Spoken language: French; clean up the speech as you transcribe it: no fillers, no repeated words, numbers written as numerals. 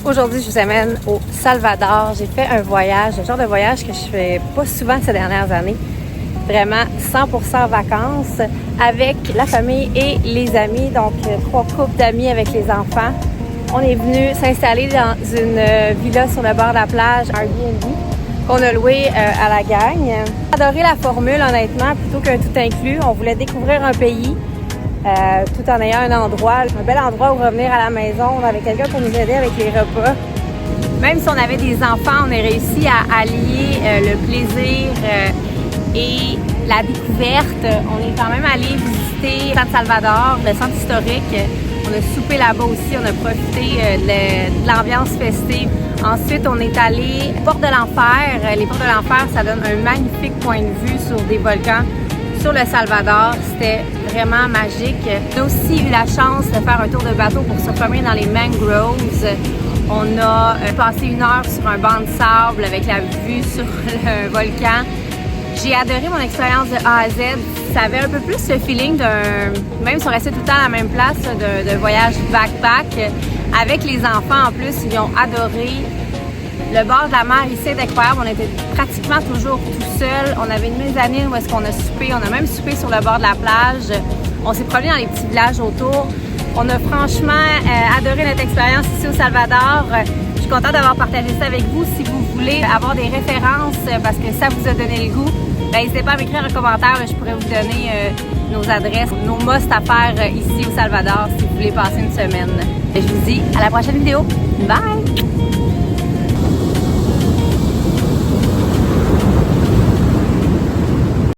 Aujourd'hui, je vous amène au Salvador. J'ai fait un voyage, le genre de voyage que je fais pas souvent ces dernières années. Vraiment 100% vacances avec la famille et les amis. Donc, 3 couples d'amis avec les enfants. On est venu s'installer dans une villa sur le bord de la plage, Airbnb, qu'on a loué à la gang. J'ai adoré la formule, honnêtement, plutôt qu'un tout inclus. On voulait découvrir un pays. Tout en ayant un bel endroit où revenir à la maison. On avait quelqu'un pour nous aider avec les repas. Même si on avait des enfants, on a réussi à allier le plaisir et la découverte. On est quand même allé visiter San Salvador, le centre historique. On a soupé là-bas aussi, on a profité de l'ambiance festive. Ensuite, on est allé aux Portes de l'Enfer. Les Portes de l'Enfer, ça donne un magnifique point de vue sur des volcans sur le Salvador. C'était vraiment magique. On a aussi eu la chance de faire un tour de bateau pour se promener dans les mangroves. On a passé 1 heure sur un banc de sable avec la vue sur le volcan. J'ai adoré mon expérience de A à Z. Ça avait un peu plus le feeling même si on restait tout le temps à la même place, de voyage backpack. Avec les enfants en plus, ils ont adoré. Le bord de la mer ici est incroyable. On était pratiquement toujours tout seul. On avait une mezzanine où est-ce qu'on a soupé. On a même soupé sur le bord de la plage. On s'est promené dans les petits villages autour. On a franchement adoré notre expérience ici au Salvador. Je suis contente d'avoir partagé ça avec vous. Si vous voulez avoir des références parce que ça vous a donné le goût, n'hésitez pas à m'écrire un commentaire. Je pourrais vous donner nos adresses, nos must à faire ici au Salvador si vous voulez passer une semaine. Je vous dis à la prochaine vidéo. Bye!